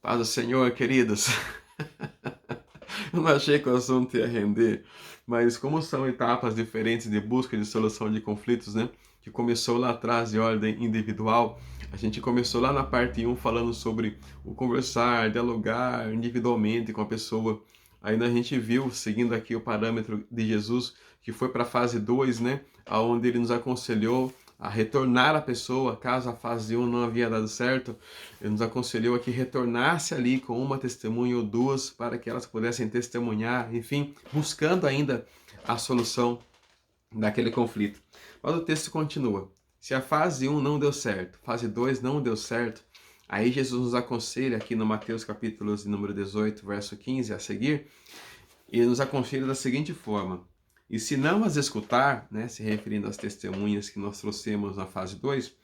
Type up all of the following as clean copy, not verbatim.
Paz do Senhor, queridos. Eu não achei que o assunto ia render, mas como são etapas diferentes de busca de solução de conflitos, né? Que começou lá atrás de ordem individual, a gente começou lá na parte um falando sobre o conversar, dialogar individualmente com a pessoa. Ainda a gente viu, seguindo aqui o parâmetro de Jesus, que foi para a fase 2, né? Onde ele nos aconselhou a retornar a pessoa, caso a fase um não havia dado certo. Ele nos aconselhou a que retornasse ali com uma testemunha ou duas para que elas pudessem testemunhar, enfim, buscando ainda a solução daquele conflito. Mas o texto continua. Se a fase um não deu certo, fase 2 não deu certo, aí Jesus nos aconselha aqui no Mateus capítulo de número 18, verso 15 a seguir, e nos aconselha da seguinte forma: e se não as escutar, né, se referindo às testemunhas que nós trouxemos na fase 2,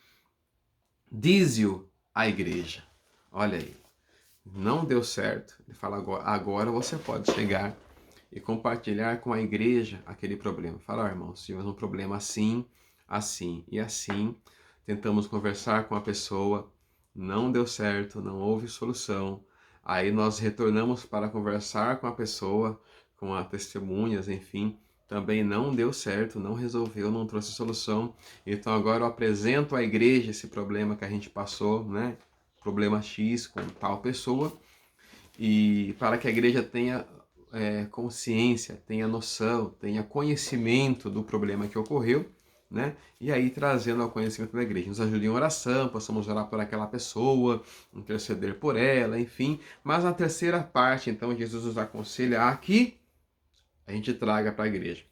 dize-o à igreja. Olha aí, não deu certo. Ele fala agora você pode chegar e compartilhar com a igreja aquele problema. Fala, irmãos, tivemos um problema assim, assim e assim. Tentamos conversar com a pessoa, não deu certo, não houve solução. Aí nós retornamos para conversar com a pessoa, com as testemunhas, enfim. Também não deu certo, não resolveu, não trouxe solução. Então agora eu apresento à igreja esse problema que a gente passou, né? Problema X com tal pessoa, e para que a igreja tenha consciência, tenha noção, tenha conhecimento do problema que ocorreu, né? E aí trazendo ao conhecimento da igreja. Nos ajude em oração, possamos orar por aquela pessoa, interceder por ela, enfim. Mas na terceira parte, então, Jesus nos aconselha a que a gente traga para a igreja.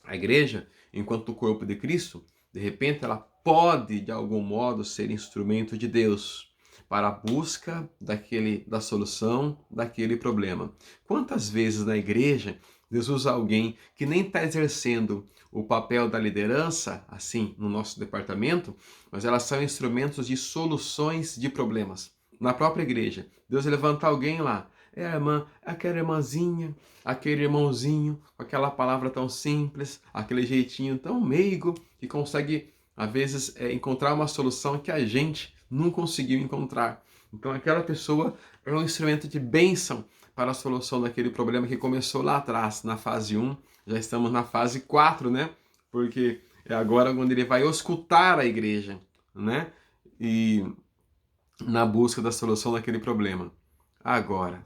A igreja, enquanto o corpo de Cristo, de repente ela pode, de algum modo, ser instrumento de Deus para a busca da solução daquele problema. Quantas vezes na igreja Deus usa alguém que nem está exercendo o papel da liderança, assim, no nosso departamento, mas elas são instrumentos de soluções de problemas. Na própria igreja, Deus levanta alguém lá, é a irmã, aquela irmãzinha, aquele irmãozinho, com aquela palavra tão simples, aquele jeitinho tão meigo, que consegue, às vezes, encontrar uma solução que a gente não conseguiu encontrar. Então aquela pessoa é um instrumento de bênção para a solução daquele problema que começou lá atrás, na fase 1, já estamos na fase 4, né? Porque é agora quando ele vai escutar a igreja, né? E na busca da solução daquele problema. Agora,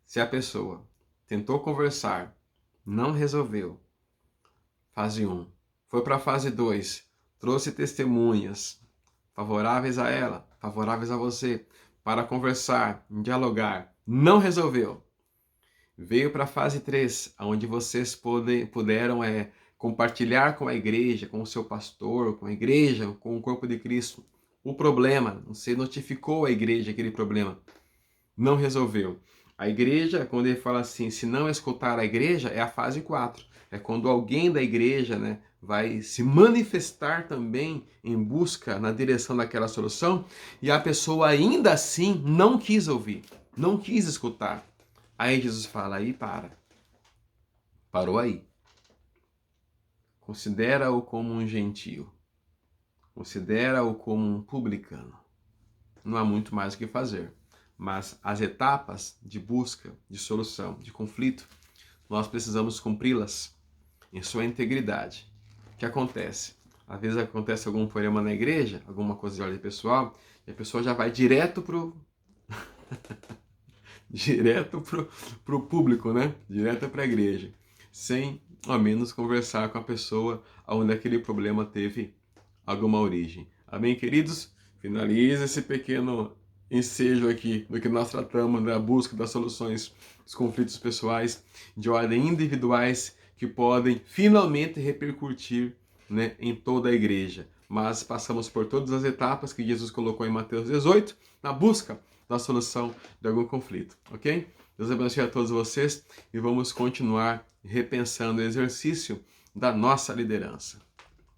se a pessoa tentou conversar, não resolveu, fase 1, foi para a fase 2, trouxe testemunhas favoráveis a ela, favoráveis a você, para conversar, dialogar, não resolveu. Veio para a fase 3, onde vocês puderam compartilhar com a igreja, com o seu pastor, com a igreja, com o corpo de Cristo, o problema. Você notificou a igreja aquele problema, não resolveu. A igreja, quando ele fala assim, se não escutar a igreja, é a fase 4. É quando alguém da igreja, né, vai se manifestar também em busca, na direção daquela solução, e a pessoa ainda assim não quis ouvir, não quis escutar. Aí Jesus fala, aí parou aí. Considera-o como um gentio, considera-o como um publicano. Não há muito mais o que fazer. Mas as etapas de busca, de solução, de conflito, nós precisamos cumpri-las em sua integridade. O que acontece? Às vezes acontece algum problema na igreja, alguma coisa de ordem pessoal, e a pessoa já vai direto pro público, né? Direto para a igreja, sem ao menos conversar com a pessoa onde aquele problema teve alguma origem. Amém, queridos? Finaliza esse pequeno ensejo aqui do que nós tratamos da busca das soluções dos conflitos pessoais de ordem individuais que podem finalmente repercutir, né, em toda a igreja. Mas passamos por todas as etapas que Jesus colocou em Mateus 18 na busca da solução de algum conflito, ok? Deus abençoe a todos vocês e vamos continuar repensando o exercício da nossa liderança.